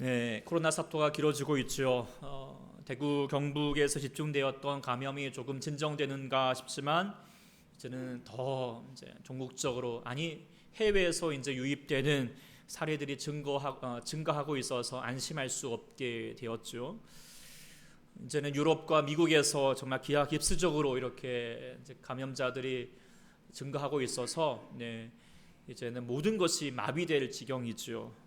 네, 코로나 사태가 길어지고 있죠. 대구 경북에서 집중되었던 감염이 조금 진정되는가 싶지만 이제는 더 이제 전국적으로 해외에서 이제 유입되는 사례들이 증가하고 있어서 안심할 수 없게 되었죠. 이제는 유럽과 미국에서 정말 기하급수적으로 이렇게 이제 감염자들이 증가하고 있어서 이제는 모든 것이 마비될 지경이죠.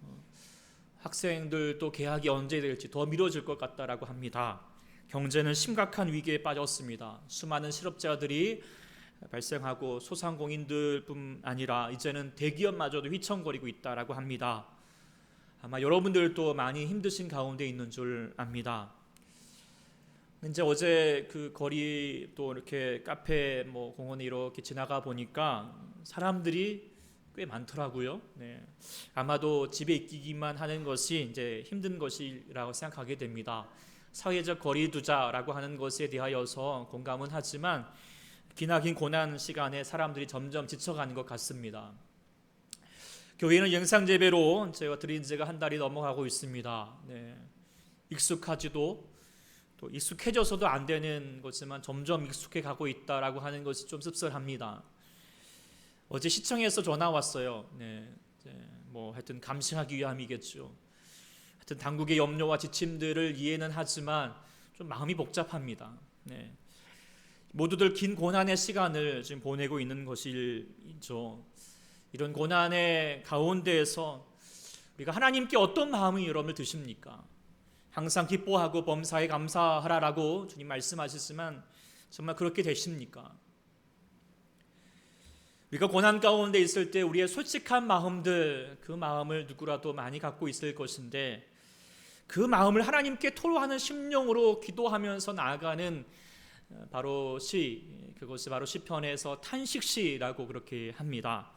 학생들도 개학이 언제 될지 더 미뤄질 것 같다라고 합니다. 경제는 심각한 위기에 빠졌습니다. 수많은 실업자들이 발생하고 소상공인들뿐 아니라 이제는 대기업마저도 휘청거리고 있다라고 합니다. 아마 여러분들도 많이 힘드신 가운데 있는 줄 압니다. 이제 어제 그 거리 또 이렇게 카페 공원에 이렇게 지나가 보니까 사람들이 꽤 많더라고요. 아마도 집에 있기만 하는 것이 이제 힘든 것이라고 생각하게 됩니다. 사회적 거리 두자라고 하는 것에 대하여서 공감은 하지만 기나긴 고난 시간에 사람들이 점점 지쳐가는 것 같습니다. 교회는 영상 예배로 제가 드린 지가 한 달이 넘어가고 있습니다. 익숙하지도 또 익숙해져서도 안 되는 거지만 점점 익숙해 가고 있다라고 하는 것이 좀 씁쓸합니다. 어제 시청에서 전화 왔어요. 하여튼 감시하기 위함이겠죠. 하여튼 당국의 염려와 지침들을 이해는 하지만 좀 마음이 복잡합니다. 모두들 긴 고난의 시간을 지금 보내고 있는 것이죠. 이런 고난의 가운데에서 우리가 하나님께 어떤 마음이 여러분을 드십니까? 항상 기뻐하고 범사에 감사하라라고 주님 말씀하셨지만 정말 그렇게 되십니까? 우리가 고난 가운데 있을 때 우리의 솔직한 마음들, 그 마음을 누구라도 많이 갖고 있을 것인데 그 마음을 하나님께 토로하는 심령으로 기도하면서 나아가는 그것이 바로 시편에서 탄식시라고 그렇게 합니다.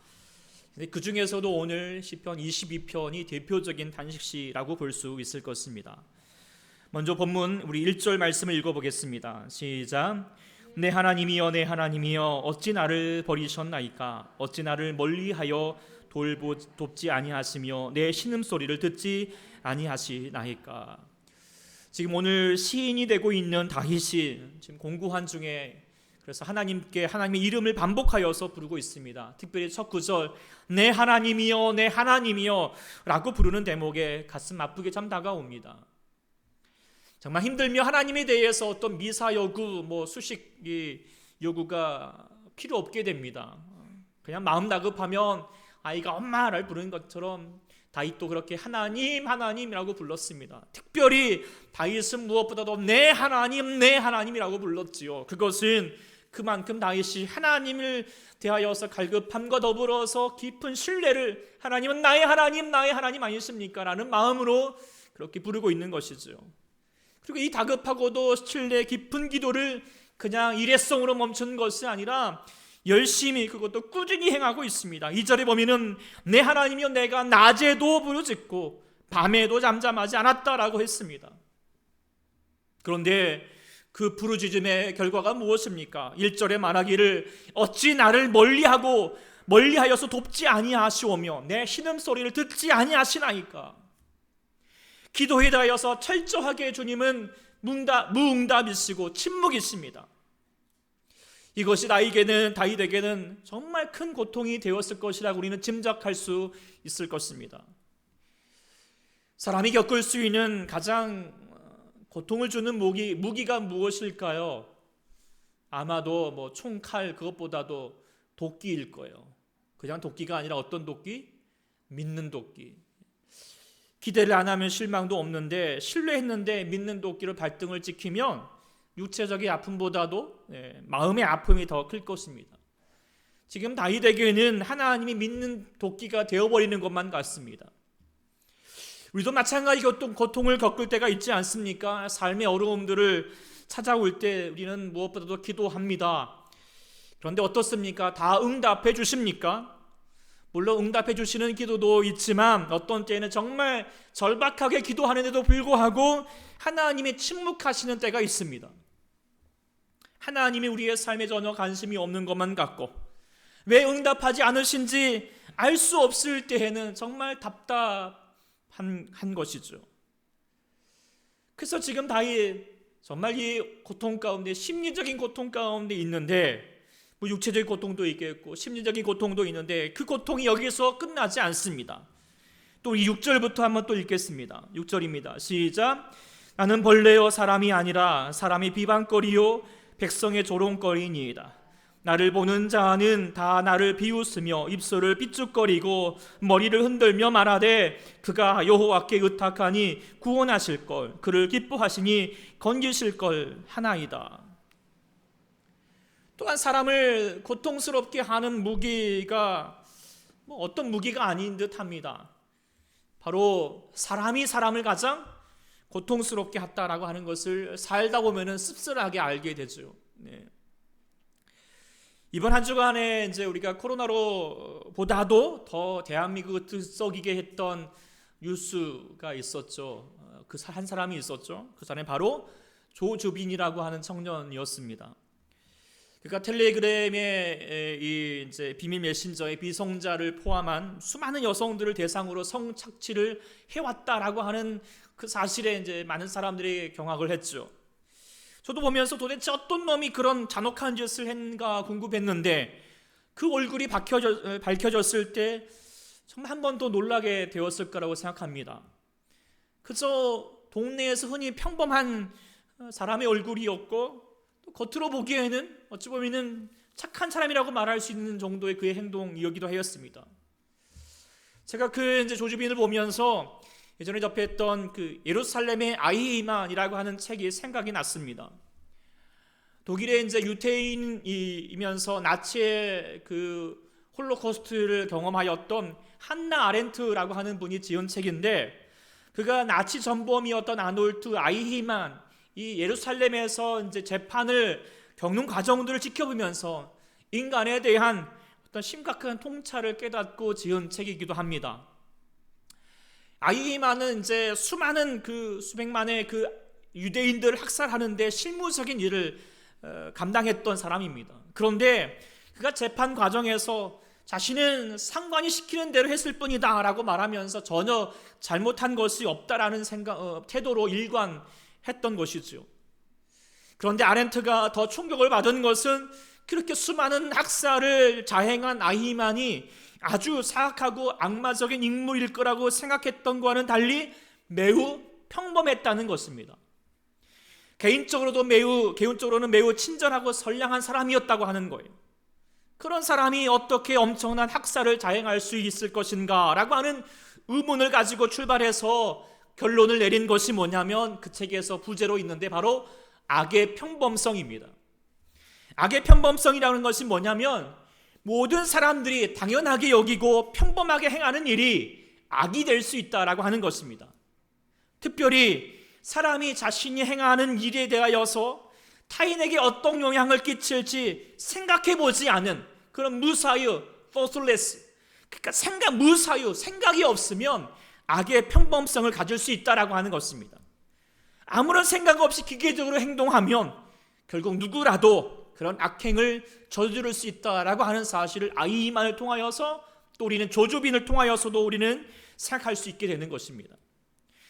그 중에서도 오늘 시편 22편이 대표적인 탄식시라고 볼 수 있을 것입니다. 먼저 본문 우리 1절 말씀을 읽어보겠습니다. 시작. 내 하나님이여 내 하나님이여 어찌 나를 버리셨나이까? 어찌 나를 멀리하여 돕지 아니하시며 내 신음소리를 듣지 아니하시나이까? 지금 오늘 시인이 되고 있는 다윗이 지금 공구한 중에 그래서 하나님의 이름을 반복하여서 부르고 있습니다. 특별히 첫 구절 내 하나님이여 내 하나님이여 라고 부르는 대목에 가슴 아프게 참 다가옵니다. 정말 힘들며 하나님에 대해서 어떤 미사 여구, 수식 요구가 필요 없게 됩니다. 그냥 마음 다급하면 아이가 엄마를 부르는 것처럼 다윗도 그렇게 하나님이라고 불렀습니다. 특별히 다윗은 무엇보다도 내 하나님이라고 불렀지요. 그것은 그만큼 다윗이 하나님을 대하여서 갈급함과 더불어서 깊은 신뢰를 하나님은 나의 하나님 아니십니까? 라는 마음으로 그렇게 부르고 있는 것이죠. 그리고 이 다급하고도 신뢰 깊은 기도를 그냥 일회성으로 멈춘 것이 아니라 열심히 그것도 꾸준히 행하고 있습니다. 2절에 보면은 내 하나님이여 내가 낮에도 부르짖고 밤에도 잠잠하지 않았다라고 했습니다. 그런데 그 부르짖음의 결과가 무엇입니까? 1절에 말하기를 어찌 나를 멀리하여서 돕지 아니하시오며 내 신음소리를 듣지 아니하시나이까? 기도에 대하여서 철저하게 주님은 무응답이시고 침묵이십니다. 이것이 다윗에게는 정말 큰 고통이 되었을 것이라고 우리는 짐작할 수 있을 것입니다. 사람이 겪을 수 있는 가장 고통을 주는 무기가 무엇일까요? 아마도 총, 칼 그것보다도 도끼일 거예요. 그냥 도끼가 아니라 어떤 도끼? 믿는 도끼. 기대를 안 하면 실망도 없는데 신뢰했는데 믿는 도끼로 발등을 찍히면 육체적인 아픔보다도 마음의 아픔이 더 클 것입니다. 지금 다윗에게는 하나님이 믿는 도끼가 되어버리는 것만 같습니다. 우리도 마찬가지 고통을 겪을 때가 있지 않습니까? 삶의 어려움들을 찾아올 때 우리는 무엇보다도 기도합니다. 그런데 어떻습니까? 다 응답해 주십니까? 물론 응답해 주시는 기도도 있지만 어떤 때는 정말 절박하게 기도하는데도 불구하고 하나님이 침묵하시는 때가 있습니다. 하나님이 우리의 삶에 전혀 관심이 없는 것만 같고 왜 응답하지 않으신지 알 수 없을 때에는 정말 답답한 것이죠. 그래서 지금 다윗 정말 이 고통 가운데, 심리적인 고통 가운데 있는데, 뭐 육체적인 고통도 있겠고 심리적인 고통도 있는데 그 고통이 여기서 끝나지 않습니다. 또 이 6절부터 한번 또 읽겠습니다. 6절입니다. 시작. 나는 벌레요 사람이 아니라 사람이 비방거리요 백성의 조롱거리니이다. 나를 보는 자는 다 나를 비웃으며 입술을 삐죽거리고 머리를 흔들며 말하되 그가 여호와께 의탁하니 구원하실 걸, 그를 기뻐하시니 건지실 걸 하나이다. 또한 사람을 고통스럽게 하는 무기가 어떤 무기가 아닌 듯합니다. 바로 사람이 사람을 가장 고통스럽게 했다라고 하는 것을 살다 보면은 씁쓸하게 알게 되죠. 네. 이번 한 주간에 이제 우리가 코로나로 보다도 더 대한민국을 들썩이게 했던 뉴스가 있었죠. 그 한 사람이 있었죠. 그 사람이 바로 조주빈이라고 하는 청년이었습니다. 그러니까 텔레그램의 이 이제 비밀 메신저의 비송자를 포함한 수많은 여성들을 대상으로 성착취를 해왔다라고 하는 그 사실에 이제 많은 사람들이 경악을 했죠. 저도 보면서 도대체 어떤 놈이 그런 잔혹한 짓을 했는가 궁금했는데 그 얼굴이 밝혀졌을 때 정말 한 번 더 놀라게 되었을 거라고 생각합니다. 그저 동네에서 흔히 평범한 사람의 얼굴이었고 또 겉으로 보기에는 어찌 보면 착한 사람이라고 말할 수 있는 정도의 그의 행동이었기도 하였습니다. 제가 그 이제 조주빈을 보면서 예전에 접했던 그 예루살렘의 아이히만이라고 하는 책이 생각이 났습니다. 독일의 이제 유태인이면서 나치의 그 홀로코스트를 경험하였던 한나 아렌트라고 하는 분이 지은 책인데, 그가 나치 전범이었던 아놀트 아이히만 이 예루살렘에서 이제 재판을 겪는 과정들을 지켜보면서 인간에 대한 어떤 심각한 통찰을 깨닫고 지은 책이기도 합니다. 아이히만은 이제 수많은 그 수백만의 그 유대인들을 학살하는데 실무적인 일을 감당했던 사람입니다. 그런데 그가 재판 과정에서 자신은 상관이 시키는 대로 했을 뿐이다 라고 말하면서 전혀 잘못한 것이 없다라는 태도로 일관했던 것이죠. 그런데 아렌트가 더 충격을 받은 것은 그렇게 수많은 학살을 자행한 아이히만이 아주 사악하고 악마적인 인물일 거라고 생각했던 것과는 달리 매우 평범했다는 것입니다. 개인적으로는 매우 친절하고 선량한 사람이었다고 하는 거예요. 그런 사람이 어떻게 엄청난 학살을 자행할 수 있을 것인가 라고 하는 의문을 가지고 출발해서 결론을 내린 것이 뭐냐면 그 책에서 부제로 있는데 바로 악의 평범성입니다. 악의 평범성이라는 것이 뭐냐면 모든 사람들이 당연하게 여기고 평범하게 행하는 일이 악이 될 수 있다라고 하는 것입니다. 특별히 사람이 자신이 행하는 일에 대하여서 타인에게 어떤 영향을 끼칠지 생각해 보지 않은 그런 무사유, thoughtless, 그러니까 무사유, 생각이 없으면 악의 평범성을 가질 수 있다라고 하는 것입니다. 아무런 생각 없이 기계적으로 행동하면 결국 누구라도 그런 악행을 저지를 수 있다라고 하는 사실을 아이히만을 통하여서 또 우리는 조주빈을 통하여서도 우리는 생각할 수 있게 되는 것입니다.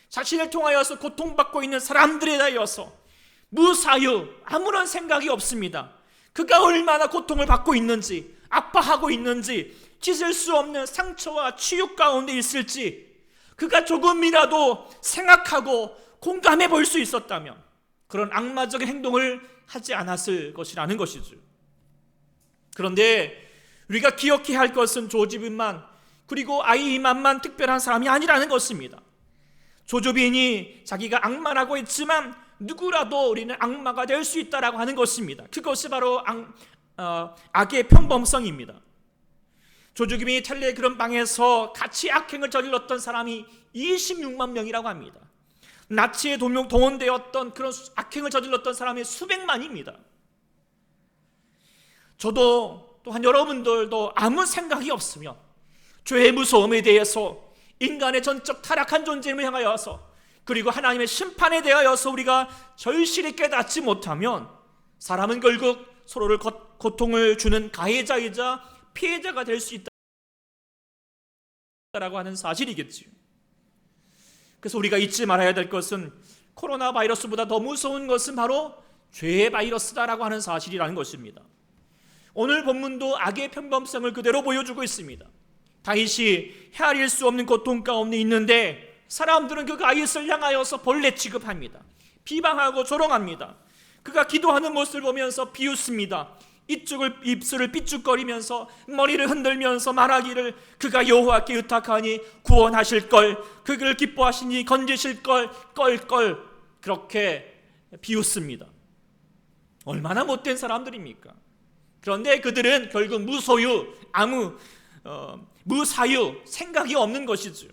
자신을 통하여서 고통받고 있는 사람들에 대하여서 무사유, 아무런 생각이 없습니다. 그가 얼마나 고통을 받고 있는지, 아파하고 있는지, 찢을 수 없는 상처와 치욕 가운데 있을지 그가 조금이라도 생각하고 공감해 볼 수 있었다면 그런 악마적인 행동을 하지 않았을 것이라는 것이죠. 그런데 우리가 기억해야 할 것은 조주빈만 그리고 아이히만만 특별한 사람이 아니라는 것입니다. 조주빈이 자기가 악마라고 했지만 누구라도 우리는 악마가 될 수 있다라고 하는 것입니다. 그것이 바로 악의 평범성입니다. 조주빈이 텔레그램 방에서 같이 악행을 저질렀던 사람이 26만 명이라고 합니다. 나치에 동원되었던 그런 악행을 저질렀던 사람이 수백만입니다. 저도 또한 여러분들도 아무 생각이 없으면 죄의 무서움에 대해서 인간의 전적 타락한 존재를 향하여서 그리고 하나님의 심판에 대하여서 우리가 절실히 깨닫지 못하면 사람은 결국 서로를 고통을 주는 가해자이자 피해자가 될 수 있다라고 하는 사실이겠지요. 그래서 우리가 잊지 말아야 될 것은 코로나 바이러스보다 더 무서운 것은 바로 죄의 바이러스다라고 하는 사실이라는 것입니다. 오늘 본문도 악의 편범성을 그대로 보여주고 있습니다. 다윗이 헤아릴 수 없는 고통 가운데 있는데 사람들은 그 다윗을 향하여서 벌레 취급합니다. 비방하고 조롱합니다. 그가 기도하는 모습을 보면서 비웃습니다. 입술을 삐죽거리면서 머리를 흔들면서 말하기를 그가 여호와께 의탁하니 구원하실 걸, 그를 기뻐하시니 건지실 걸, 껄껄 그렇게 비웃습니다. 얼마나 못된 사람들입니까? 그런데 그들은 결국 무소유, 무사유, 생각이 없는 것이죠.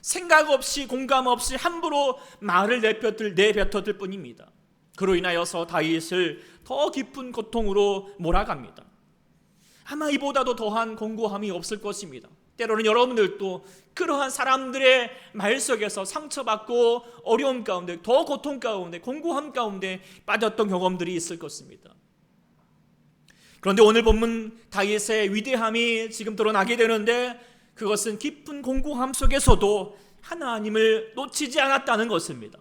생각 없이 공감 없이 함부로 말을 내뱉을 뿐입니다. 그로 인하여서 다윗을 더 깊은 고통으로 몰아갑니다. 아마 이보다도 더한 공고함이 없을 것입니다. 때로는 여러분들도 그러한 사람들의 말 속에서 상처받고 어려움 가운데, 더 고통 가운데, 공고함 가운데 빠졌던 경험들이 있을 것입니다. 그런데 오늘 본문 다윗의 위대함이 지금 드러나게 되는데 그것은 깊은 공고함 속에서도 하나님을 놓치지 않았다는 것입니다.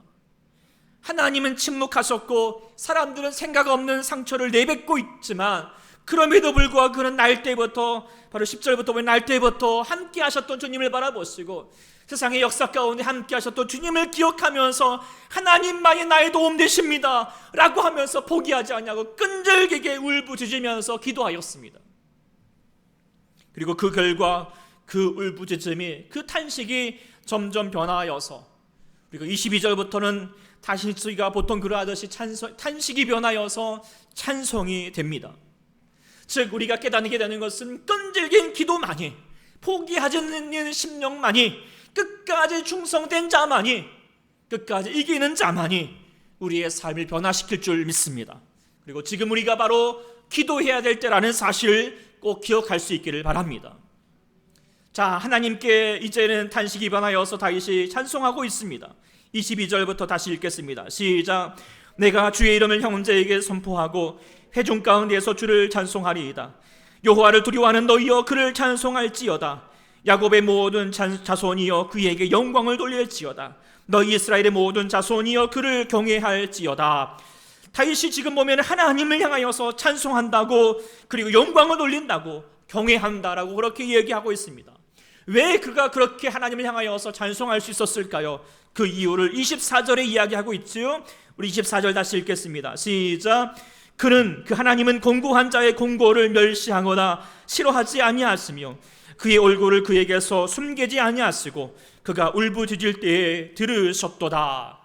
하나님은 침묵하셨고 사람들은 생각 없는 상처를 내뱉고 있지만 그럼에도 불구하고 그는 날 때부터, 바로 10절부터 보면 날 때부터 함께 하셨던 주님을 바라보시고 세상의 역사 가운데 함께 하셨던 주님을 기억하면서 하나님만이 나의 도움 되십니다 라고 하면서 포기하지 않냐고 끈질기게 울부짖으면서 기도하였습니다. 그리고 그 결과 그 울부짖음이, 그 탄식이 점점 변화하여서, 그리고 22절부터는 다윗이가 보통 그러하듯이 탄식이 변하여서 찬송이 됩니다. 즉 우리가 깨닫게 되는 것은 끈질긴 기도만이, 포기하지 않는 심령만이, 끝까지 충성된 자만이, 끝까지 이기는 자만이 우리의 삶을 변화시킬 줄 믿습니다. 그리고 지금 우리가 바로 기도해야 될 때라는 사실을 꼭 기억할 수 있기를 바랍니다. 자, 하나님께 이제는 탄식이 변하여서 다윗이 찬송하고 있습니다. 22절부터 다시 읽겠습니다. 시작. 내가 주의 이름을 형제에게 선포하고 회중 가운데에서 주를 찬송하리이다. 여호와를 두려워하는 너희여 그를 찬송할지어다. 야곱의 모든 자손이여 그에게 영광을 돌릴지어다. 너희 이스라엘의 모든 자손이여 그를 경외할지어다. 다윗이 지금 보면 하나님을 향하여서 찬송한다고, 그리고 영광을 돌린다고, 경외한다라고 그렇게 얘기하고 있습니다. 왜 그가 그렇게 하나님을 향하여서 찬송할 수 있었을까요? 그 이유를 24절에 이야기하고 있지요. 우리 24절 다시 읽겠습니다. 시작. 그는, 그 하나님은 공고한 자의 공고를 멸시하거나 싫어하지 아니하시며 그의 얼굴을 그에게서 숨기지 아니하시고 그가 울부짖을 때에 들으셨도다.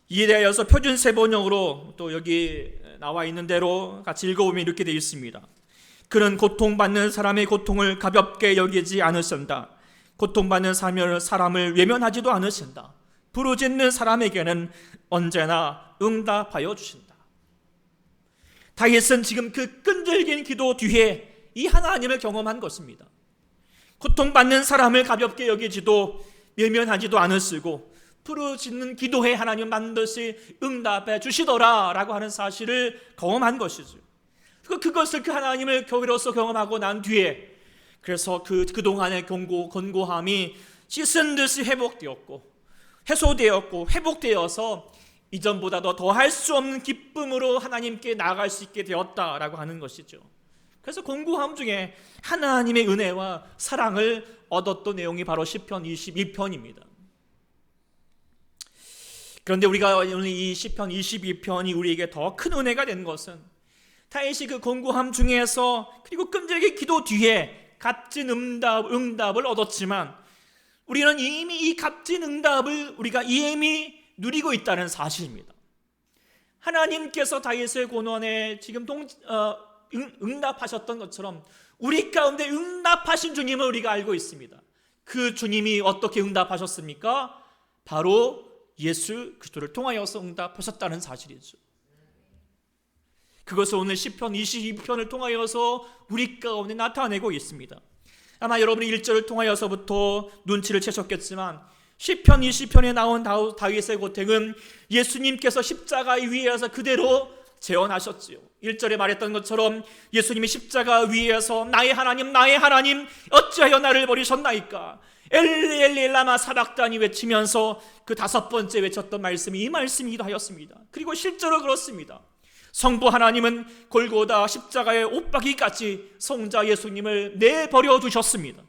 이에 대하여서 표준세 번역으로 또 여기 나와 있는 대로 같이 읽어보면 이렇게 되어 있습니다. 그는 고통받는 사람의 고통을 가볍게 여기지 않으신다. 고통받는 사람을 외면하지도 않으신다. 부르짖는 사람에게는 언제나 응답하여 주신다. 다윗은 지금 그 끈질긴 기도 뒤에 이 하나님을 경험한 것입니다. 고통받는 사람을 가볍게 여기지도 외면하지도 않으시고 부르짖는 기도에 하나님 반드시 응답해 주시더라 라고 하는 사실을 경험한 것이죠. 그것을 그 하나님을 교회로서 경험하고 난 뒤에 그래서 그동안의 건고함이 씻은 듯이 회복되었고 해소되었고 회복되어서 이전보다도 더 할 수 없는 기쁨으로 하나님께 나아갈 수 있게 되었다라고 하는 것이죠. 그래서 건고함 중에 하나님의 은혜와 사랑을 얻었던 내용이 바로 시편 22편입니다. 그런데 우리가 오늘 이 시편 22편이 우리에게 더 큰 은혜가 된 것은 다윗이 그 건고함 중에서 그리고 끈질긴 기도 뒤에 값진 응답을 얻었지만 우리는 이미 이 값진 응답을 우리가 이미 누리고 있다는 사실입니다. 하나님께서 다윗의 고난에 지금 응답하셨던 것처럼 우리 가운데 응답하신 주님을 우리가 알고 있습니다. 그 주님이 어떻게 응답하셨습니까? 바로 예수 그리스도를 통하여서 응답하셨다는 사실이죠. 그것을 오늘 시편 22편을 통하여서 우리 가운데 나타내고 있습니다. 아마 여러분이 1절을 통하여서부터 눈치를 채셨겠지만 시편 20편에 나온 다윗의 고통은 예수님께서 십자가 위에서 그대로 재현하셨지요. 1절에 말했던 것처럼 예수님이 십자가 위에서 나의 하나님 어찌하여 나를 버리셨나이까, 엘리 엘리 라마 사박단이 외치면서 그 5번째 외쳤던 말씀이 이 말씀이기도 하였습니다. 그리고 실제로 그렇습니다. 성부 하나님은 골고다 십자가의 옷박이까지 성자 예수님을 내버려 두셨습니다.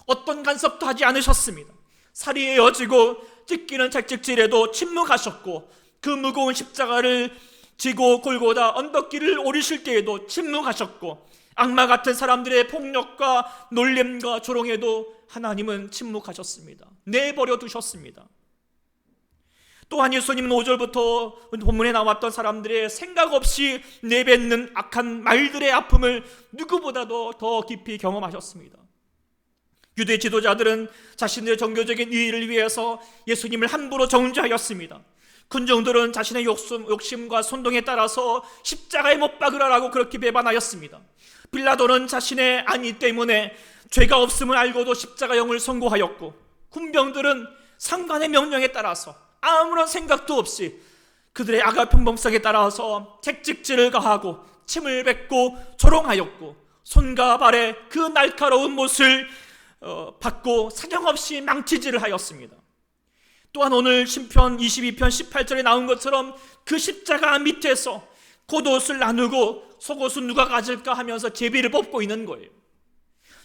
어떤 간섭도 하지 않으셨습니다. 살이 에어지고 찢기는 채찍질에도 침묵하셨고, 그 무거운 십자가를 지고 골고다 언덕길을 오르실 때에도 침묵하셨고, 악마 같은 사람들의 폭력과 놀림과 조롱에도 하나님은 침묵하셨습니다. 내버려 두셨습니다. 또한 예수님은 5절부터 본문에 나왔던 사람들의 생각 없이 내뱉는 악한 말들의 아픔을 누구보다도 더 깊이 경험하셨습니다. 유대 지도자들은 자신들의 종교적인 이의를 위해서 예수님을 함부로 정죄하였습니다. 군중들은 자신의 욕심과 선동에 따라서 십자가에 못 박으라라고 그렇게 배반하였습니다. 빌라도는 자신의 안위 때문에 죄가 없음을 알고도 십자가형을 선고하였고, 군병들은 상관의 명령에 따라서 아무런 생각도 없이 그들의 악한 평범성에 따라서 채찍질을 가하고 침을 뱉고 조롱하였고, 손과 발에 그 날카로운 못을 받고 사정없이 망치질을 하였습니다. 또한 오늘 시편 22편 18절에 나온 것처럼 그 십자가 밑에서 겉옷을 나누고 속옷은 누가 가질까 하면서 제비를 뽑고 있는 거예요.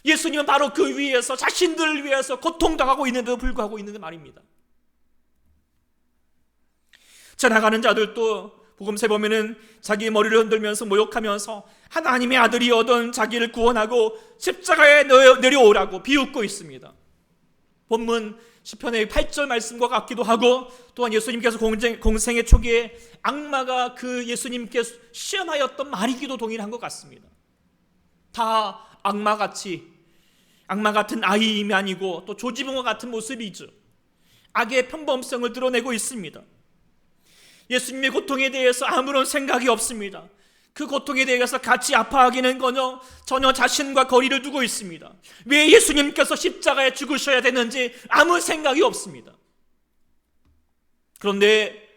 예수님은 바로 그 위에서 자신들을 위해서 고통당하고 있는데도 불구하고 있는 말입니다. 지나가는 자들도 복음서에 보면은 자기 머리를 흔들면서 모욕하면서 하나님의 아들이어던 자기를 구원하고 십자가에 내려오라고 비웃고 있습니다. 본문 시편의 8절 말씀과 같기도 하고, 또한 예수님께서 공생의 초기에 악마가 그 예수님께 시험하였던 말이기도 동일한 것 같습니다. 다 악마 같은 아이임이 아니고 또 조지붕어 같은 모습이죠. 악의 평범성을 드러내고 있습니다. 예수님의 고통에 대해서 아무런 생각이 없습니다. 그 고통에 대해서 같이 아파하기는커녕 전혀 자신과 거리를 두고 있습니다. 왜 예수님께서 십자가에 죽으셔야 되는지 아무 생각이 없습니다. 그런데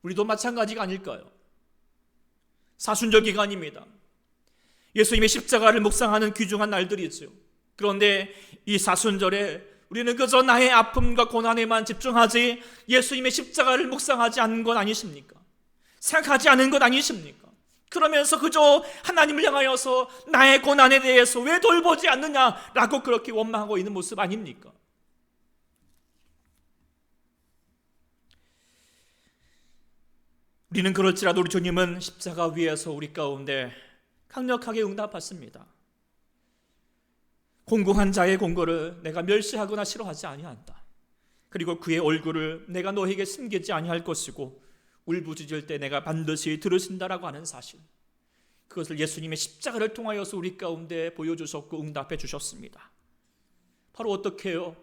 우리도 마찬가지가 아닐까요? 사순절 기간입니다. 예수님의 십자가를 묵상하는 귀중한 날들이죠. 그런데 이 사순절에 우리는 그저 나의 아픔과 고난에만 집중하지 예수님의 십자가를 묵상하지 않는 것 아니십니까? 생각하지 않은 것 아니십니까? 그러면서 그저 하나님을 향하여서 나의 고난에 대해서 왜 돌보지 않느냐라고 그렇게 원망하고 있는 모습 아닙니까? 우리는 그럴지라도 우리 주님은 십자가 위에서 우리 가운데 강력하게 응답하십니다. 공고한 자의 공고를 내가 멸시하거나 싫어하지 아니한다. 그리고 그의 얼굴을 내가 너에게 숨기지 아니할 것이고 울부짖을 때 내가 반드시 들으신다라고 하는 사실, 그것을 예수님의 십자가를 통하여서 우리 가운데 보여주셨고 응답해 주셨습니다. 바로 어떻게 해요?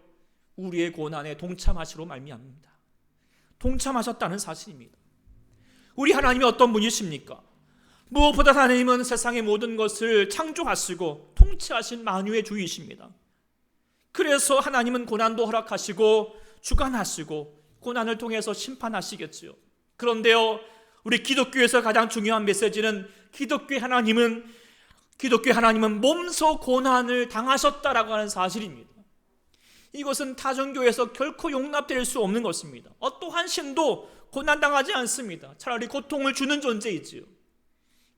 우리의 고난에 동참하시로 말미암습니다. 동참하셨다는 사실입니다. 우리 하나님이 어떤 분이십니까? 무엇보다 하나님은 세상의 모든 것을 창조하시고 통치하신 만유의 주이십니다. 그래서 하나님은 고난도 허락하시고 주관하시고 고난을 통해서 심판하시겠지요. 그런데요, 우리 기독교에서 가장 중요한 메시지는 기독교의 하나님은 몸소 고난을 당하셨다라고 하는 사실입니다. 이것은 타종교에서 결코 용납될 수 없는 것입니다. 어떠한 신도 고난당하지 않습니다. 차라리 고통을 주는 존재이지요.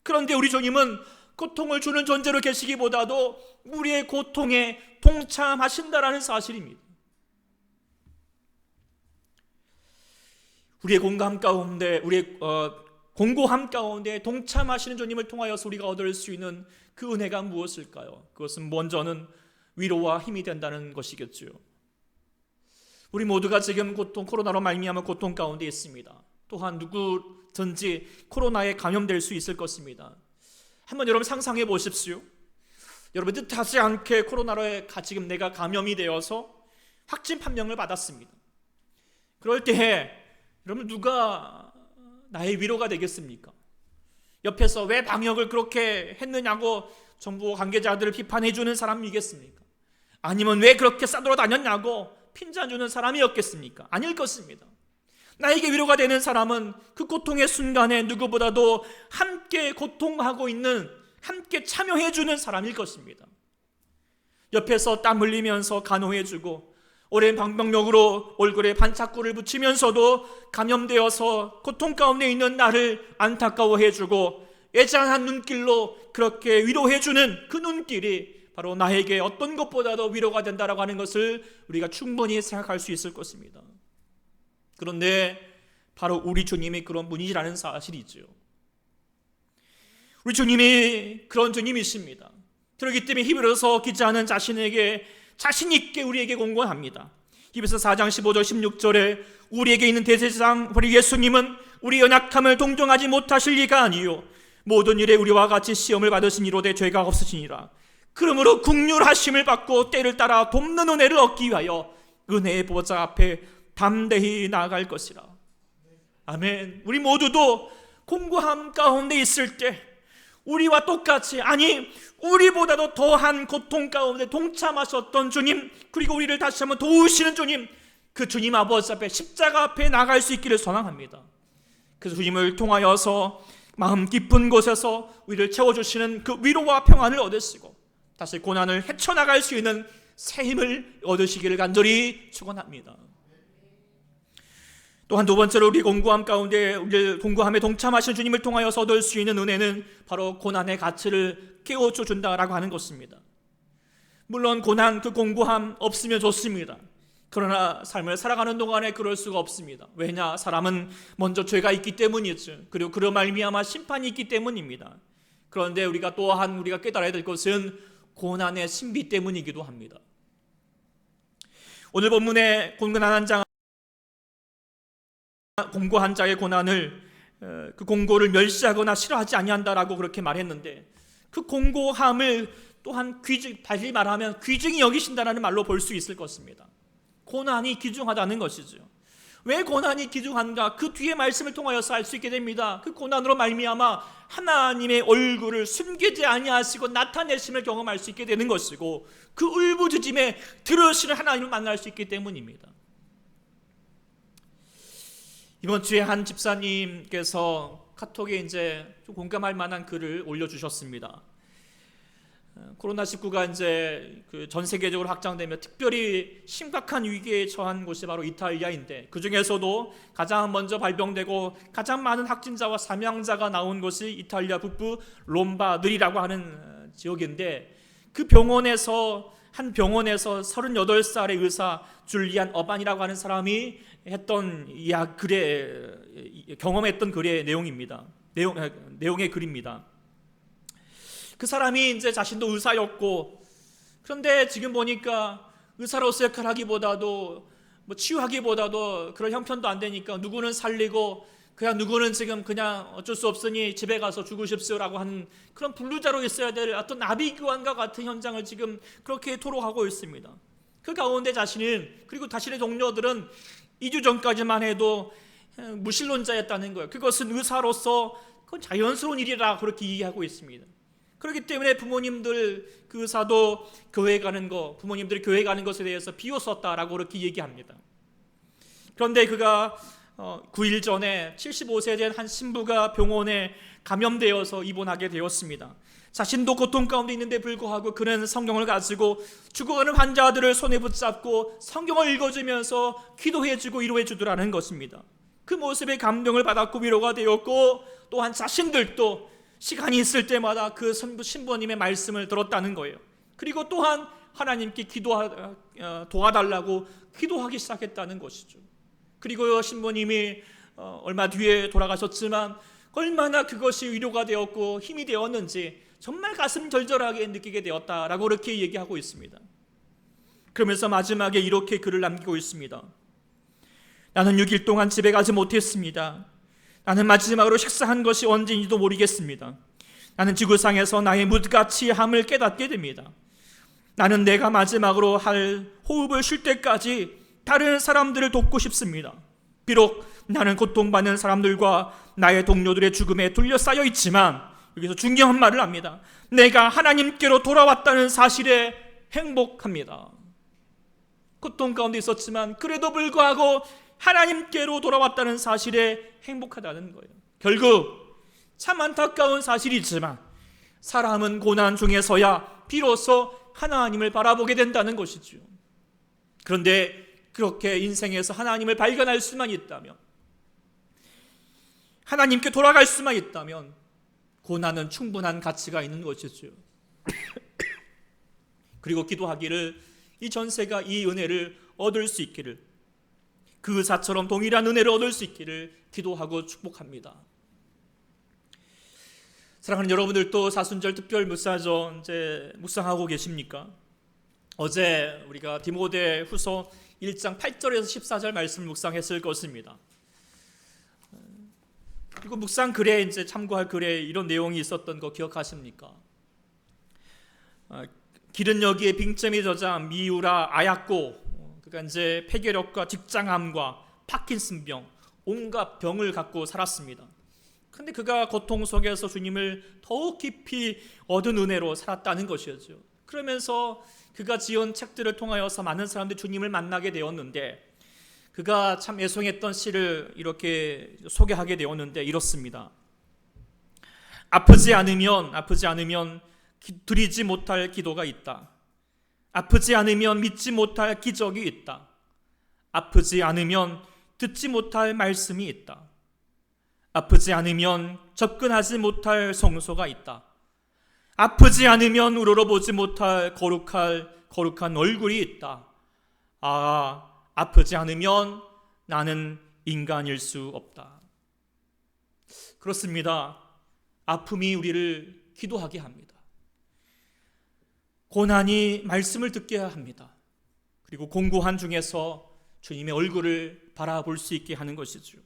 그런데 우리 주님은 고통을 주는 존재로 계시기보다도 우리의 고통에 동참하신다라는 사실입니다. 우리의 공감함 가운데, 우리의 공고함 가운데 동참하시는 주님을 통하여서 우리가 얻을 수 있는 그 은혜가 무엇일까요? 그것은 먼저는 위로와 힘이 된다는 것이겠죠. 우리 모두가 지금 코로나로 말미암아 고통 가운데 있습니다. 또한 누구든지 코로나에 감염될 수 있을 것입니다. 한번 여러분 상상해 보십시오. 여러분 뜻하지 않게 코로나로 지금 내가 감염이 되어서 확진 판명을 받았습니다. 그럴 때 여러분 누가 나의 위로가 되겠습니까? 옆에서 왜 방역을 그렇게 했느냐고 정부 관계자들을 비판해 주는 사람이겠습니까? 아니면 왜 그렇게 싸돌아다녔냐고 핀잔 주는 사람이었겠습니까? 아닐 것입니다. 나에게 위로가 되는 사람은 그 고통의 순간에 누구보다도 함께 고통하고 있는, 함께 참여해 주는 사람일 것입니다. 옆에서 땀 흘리면서 간호해 주고 오랜 방명록으로 얼굴에 반창고를 붙이면서도 감염되어서 고통 가운데 있는 나를 안타까워해주고 애잔한 눈길로 그렇게 위로해주는 그 눈길이 바로 나에게 어떤 것보다도 위로가 된다라고 하는 것을 우리가 충분히 생각할 수 있을 것입니다. 그런데 바로 우리 주님이 그런 분이라는 사실이죠. 우리 주님이 그런 주님이십니다. 그렇기 때문에 히브리서 기자는 자신에게 자신 있게 우리에게 공고합니다. 히브리서 4장 15절 16절에 우리에게 있는 대제사장 우리 예수님은 우리 연약함을 동정하지 못하실 리가 아니요 모든 일에 우리와 같이 시험을 받으신 이로되 죄가 없으시니라. 그러므로 긍휼하심을 받고 때를 따라 돕는 은혜를 얻기 위하여 은혜의 보좌 앞에 담대히 나아갈 것이라. 아멘. 우리 모두도 공고함 가운데 있을 때 우리와 똑같이, 아니 우리보다도 더한 고통 가운데 동참하셨던 주님, 그리고 우리를 다시 한번 도우시는 주님, 그 주님 아버지 앞에 십자가 앞에 나갈 수 있기를 소망합니다. 그 주님을 통하여서 마음 깊은 곳에서 우리를 채워주시는 그 위로와 평안을 얻으시고 다시 고난을 헤쳐나갈 수 있는 새 힘을 얻으시기를 간절히 축원합니다. 또한 두 번째로 우리 공고함 가운데 우리 공고함에 동참하신 주님을 통하여서 얻을 수 있는 은혜는 바로 고난의 가치를 깨우쳐 준다라고 하는 것입니다. 물론 고난, 그 공고함 없으면 좋습니다. 그러나 삶을 살아가는 동안에 그럴 수가 없습니다. 왜냐? 사람은 먼저 죄가 있기 때문이죠. 그리고 그로 말미암아 심판이 있기 때문입니다. 그런데 우리가 또한 우리가 깨달아야 될 것은 고난의 신비 때문이기도 합니다. 오늘 본문의 공고한 자의 고난을 그 공고를 멸시하거나 싫어하지 아니한다라고 그렇게 말했는데, 그 공고함을 또한 다시 말하면 귀중히 여기신다라는 말로 볼 수 있을 것입니다. 고난이 귀중하다는 것이죠. 왜 고난이 귀중한가? 그 뒤에 말씀을 통하여서 알 수 있게 됩니다. 그 고난으로 말미암아 하나님의 얼굴을 숨기지 아니하시고 나타내심을 경험할 수 있게 되는 것이고, 그 울부짖음에 들으시는 하나님을 만날 수 있기 때문입니다. 이번 주에 한 집사님께서 카톡에 이제 좀 공감할 만한 글을 올려주셨습니다. 코로나19가 이제 그 전 세계적으로 확장되며 특별히 심각한 위기에 처한 곳이 바로 이탈리아인데, 그 중에서도 가장 먼저 발병되고 가장 많은 확진자와 사망자가 나온 곳이 이탈리아 북부 롬바드리라고 하는 지역인데, 그 한 병원에서 38살의 의사 줄리안 어반이라고 하는 사람이 했던 경험했던 글의 내용의 글입니다. 그 사람이 이제 자신도 의사였고, 그런데 지금 보니까 의사로서 역할을 하기보다도 치유하기보다도 그런 형편도 안 되니까 누구는 살리고 그냥 누구는 지금 그냥 어쩔 수 없으니 집에 가서 죽으십시오라고 하는 그런 분류자로 있어야 될 어떤 나비교환과 같은 현장을 지금 그렇게 토로하고 있습니다. 그 가운데 그리고 자신의 동료들은 2주 전까지만 해도 무신론자였다는 거예요. 그것은 의사로서 그건 자연스러운 일이라 그렇게 이해하고 있습니다. 그렇기 때문에 부모님들 그 의사도 부모님들이 교회 가는 것에 대해서 비웃었다라고 그렇게 얘기합니다. 그런데 그가 9일 전에 75세 된 한 신부가 병원에 감염되어서 입원하게 되었습니다. 자신도 고통 가운데 있는데 불구하고 그는 성경을 가지고 죽어가는 환자들을 손에 붙잡고 성경을 읽어주면서 기도해주고 위로해주더라는 것입니다. 그 모습에 감동을 받았고 위로가 되었고, 또한 자신들도 시간이 있을 때마다 그 신부님의 말씀을 들었다는 거예요. 그리고 또한 하나님께 도와달라고 기도하기 시작했다는 것이죠. 그리고 신부님이 얼마 뒤에 돌아가셨지만 얼마나 그것이 위로가 되었고 힘이 되었는지 정말 가슴 절절하게 느끼게 되었다라고 그렇게 얘기하고 있습니다. 그러면서 마지막에 이렇게 글을 남기고 있습니다. 나는 6일 동안 집에 가지 못했습니다. 나는 마지막으로 식사한 것이 언제인지도 모르겠습니다. 나는 지구상에서 나의 무가치함을 깨닫게 됩니다. 나는 내가 마지막으로 할 호흡을 쉴 때까지 다른 사람들을 돕고 싶습니다. 비록 나는 고통받는 사람들과 나의 동료들의 죽음에 둘러싸여 있지만, 여기서 중요한 말을 합니다. 내가 하나님께로 돌아왔다는 사실에 행복합니다. 고통 가운데 있었지만 그래도 불구하고 하나님께로 돌아왔다는 사실에 행복하다는 거예요. 결국 참 안타까운 사실이지만 사람은 고난 중에서야 비로소 하나님을 바라보게 된다는 것이죠. 그런데 그렇게 인생에서 하나님을 발견할 수만 있다면, 하나님께 돌아갈 수만 있다면 고난은 충분한 가치가 있는 것이죠. 그리고 기도하기를 이 전세가 이 은혜를 얻을 수 있기를, 그 의사처럼 동일한 은혜를 얻을 수 있기를 기도하고 축복합니다. 사랑하는 여러분들도 사순절 특별 묵사전 이제 묵상하고 계십니까? 어제 우리가 디모데후서 1장 8절에서 14절 말씀을 묵상했을 것입니다. 그리고 묵상 글에 이제 참고할 글에 이런 내용이 있었던 거 기억하십니까? 길은 여기에 빙점이 젖아 미우라 아약고, 그러니까 이제 폐결핵과 직장암과 파킨슨병, 온갖 병을 갖고 살았습니다. 그런데 그가 고통 속에서 주님을 더욱 깊이 얻은 은혜로 살았다는 것이었죠. 그러면서 그가 지은 책들을 통하여서 많은 사람들이 주님을 만나게 되었는데, 그가 참 애송했던 시를 이렇게 소개하게 되었는데 이렇습니다. 아프지 않으면 드리지 못할 기도가 있다. 아프지 않으면 믿지 못할 기적이 있다. 아프지 않으면 듣지 못할 말씀이 있다. 아프지 않으면 접근하지 못할 성소가 있다. 아프지 않으면 우러러보지 못할 거룩한 얼굴이 있다. 아프지 않으면 나는 인간일 수 없다. 그렇습니다. 아픔이 우리를 기도하게 합니다. 고난이 말씀을 듣게 합니다. 그리고 공고한 중에서 주님의 얼굴을 바라볼 수 있게 하는 것이죠.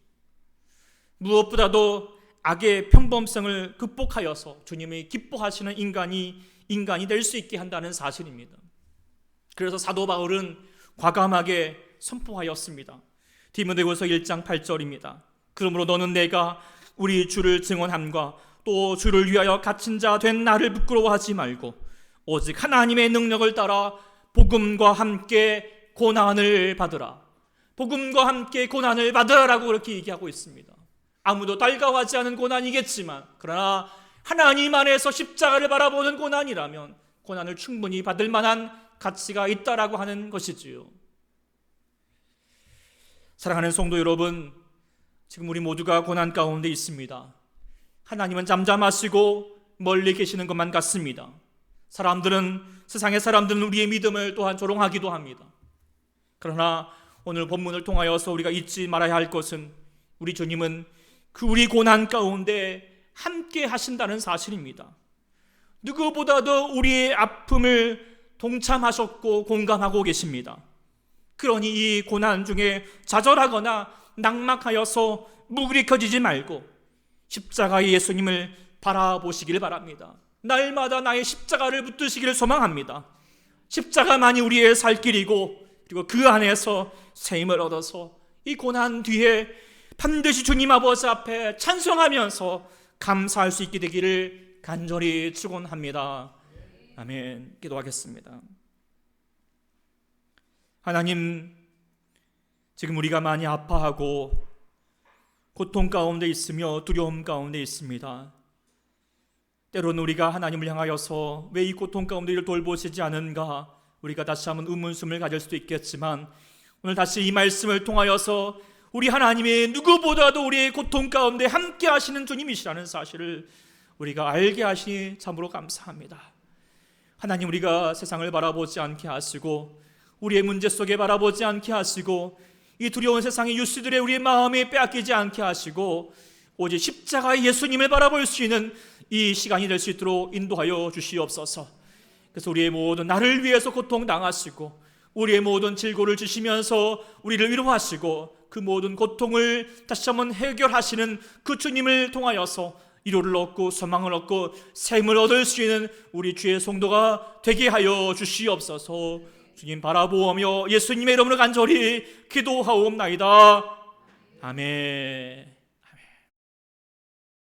무엇보다도 악의 평범성을 극복하여서 주님이 기뻐하시는 인간이 될 수 있게 한다는 사실입니다. 그래서 사도 바울은 과감하게 선포하였습니다. 디모데후서 1장 8절입니다. 그러므로 너는 내가 우리 주를 증언함과 또 주를 위하여 갇힌 자 된 나를 부끄러워하지 말고 오직 하나님의 능력을 따라 복음과 함께 고난을 받으라. 복음과 함께 고난을 받으라고 그렇게 얘기하고 있습니다. 아무도 달가워하지 않은 고난이겠지만, 그러나 하나님 안에서 십자가를 바라보는 고난이라면 고난을 충분히 받을 만한 가치가 있다라고 하는 것이지요. 사랑하는 성도 여러분, 지금 우리 모두가 고난 가운데 있습니다. 하나님은 잠잠하시고 멀리 계시는 것만 같습니다. 세상의 사람들은 우리의 믿음을 또한 조롱하기도 합니다. 그러나 오늘 본문을 통하여서 우리가 잊지 말아야 할 것은, 우리 주님은 그 우리 고난 가운데 함께 하신다는 사실입니다. 누구보다도 우리의 아픔을 동참하셨고 공감하고 계십니다. 그러니 이 고난 중에 좌절하거나 낙막하여서 무기력해지지 말고 십자가의 예수님을 바라보시길 바랍니다. 날마다 나의 십자가를 붙드시기를 소망합니다. 십자가만이 우리의 살 길이고, 그리고 그 안에서 새 힘을 얻어서 이 고난 뒤에 반드시 주님 아버지 앞에 찬송하면서 감사할 수 있게 되기를 간절히 축원합니다. 아멘. 기도하겠습니다. 하나님, 지금 우리가 많이 아파하고 고통 가운데 있으며 두려움 가운데 있습니다. 때로는 우리가 하나님을 향하여서 왜 이 고통 가운데 이를 돌보시지 않은가, 우리가 다시 한번 의문심을 가질 수도 있겠지만, 오늘 다시 이 말씀을 통하여서 우리 하나님의 누구보다도 우리의 고통 가운데 함께 하시는 주님이시라는 사실을 우리가 알게 하시니 참으로 감사합니다. 하나님, 우리가 세상을 바라보지 않게 하시고 우리의 문제 속에 바라보지 않게 하시고 이 두려운 세상의 유씨들의 우리의 마음에 빼앗기지 않게 하시고 오직 십자가의 예수님을 바라볼 수 있는 이 시간이 될 수 있도록 인도하여 주시옵소서. 그래서 우리의 모든 나를 위해서 고통당하시고 우리의 모든 질고를 주시면서 우리를 위로하시고 그 모든 고통을 다시 한번 해결하시는 그 주님을 통하여서 위로를 얻고 소망을 얻고 샘을 얻을 수 있는 우리 주의 성도가 되게 하여 주시옵소서. 주님 바라보며 예수님의 이름으로 간절히 기도하옵나이다. 아멘.